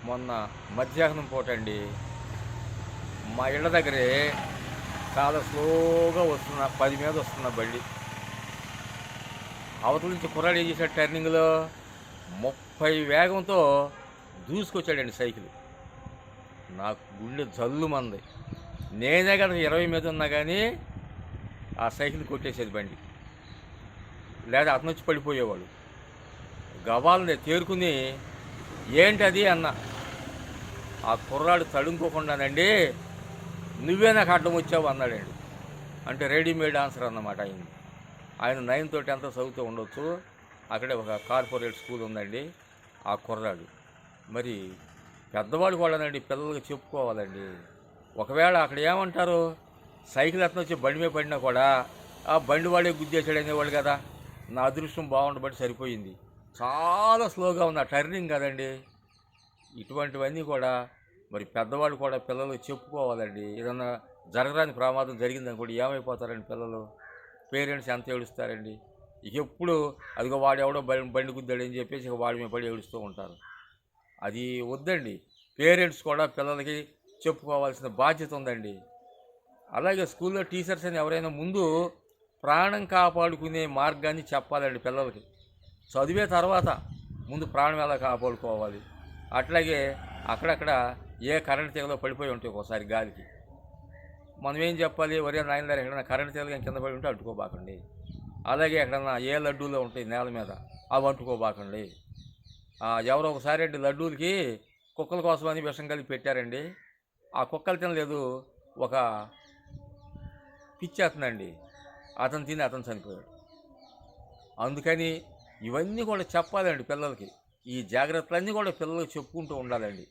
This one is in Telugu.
మొన్న మధ్యాహ్నం పూట అండి మా ఇళ్ళ దగ్గరే చాలా స్లోగా వస్తున్న 10 మీద వస్తున్న బండి అవతల నుంచి కుర్రాడు ఏం చేశాడు టర్నింగ్లో 30 వేగంతో దూసుకొచ్చాడండి సైకిల్. నాకు గుండె జల్లుమంది. నేనే కదా 20 మీద ఉన్నా కానీ ఆ సైకిల్ కొట్టేసేది బండి, లేదా అతను వచ్చి పడిపోయేవాడు. గబాలని తేరుకుని ఏంటి అది అన్న. ఆ కుర్రాడు తడుముకోకుండానండి నువ్వే నాకు అడ్డం వచ్చావు అన్నాడండి. అంటే రెడీమేడ్ ఆన్సర్ అన్నమాట ఆయన. ఆయన 9th or 10th చదువుతూ ఉండొచ్చు. అక్కడే ఒక కార్పొరేట్ స్కూల్ ఉందండి. ఆ కుర్రాడు మరి పెద్దవాడు కూడానండి పిల్లలకి చెప్పుకోవాలండి. ఒకవేళ అక్కడ ఏమంటారు, సైకిల్ అతను వచ్చి బండి మీద పడినా కూడా ఆ బండి వాడే గుద్దేశాడు అనేవాళ్ళు కదా. నా అదృష్టం బాగుండబట్టి సరిపోయింది. చాలా స్లోగా ఉంది, ఆ టర్నింగ్ కదండి. ఇటువంటివన్నీ కూడా మరి పెద్దవాళ్ళు కూడా పిల్లలు చెప్పుకోవాలండి. ఏదన్నా జరగరాని ప్రమాదం జరిగిందనుకోండి ఏమైపోతారండి పిల్లలు, పేరెంట్స్ ఎంత ఏడుస్తారండి. ఇక ఎప్పుడు అదిగో వాడు ఎవడో బండి గుద్దాడని చెప్పేసి ఇక వాడి మీద పడి ఏడుస్తూ ఉంటారు. అది వద్దండి. పేరెంట్స్ కూడా పిల్లలకి చెప్పుకోవాల్సిన బాధ్యత ఉందండి. అలాగే స్కూల్లో టీచర్స్ అని ఎవరైనా ముందు ప్రాణం కాపాడుకునే మార్గాన్ని చెప్పాలండి పిల్లలకి. చదివే తర్వాత ముందు ప్రాణం ఎలా కాపాడుకోవాలి. అట్లాగే అక్కడక్కడ ఏ కరెంట్ తీగలో పడిపోయి ఉంటాయి ఒకసారి గాలికి, మనం ఏం చెప్పాలి, ఒరే నాయన ఎక్కడైనా కరెంట్ తీగలు కింద పడి ఉంటే అడ్డుకోబాకండి. అలాగే ఎక్కడన్నా ఏ లడ్డూలో ఉంటాయి నేల మీద అవి అంటుకోబాకండి. ఎవరో ఒకసారి అండి లడ్డూలకి కుక్కల కోసమని విషం కలిపి పెట్టారండి. ఆ కుక్కలు తినలేదు, ఒక పిచ్చేస్తుందండి, అతను తిని అతను చనిపోయాడు. అందుకని ఇవన్నీ కూడా చెప్పాలండి పిల్లలకి. ఈ జాగ్రత్తలన్నీ కూడా పిల్లలకి చెప్పుకుంటూ ఉండాలండి.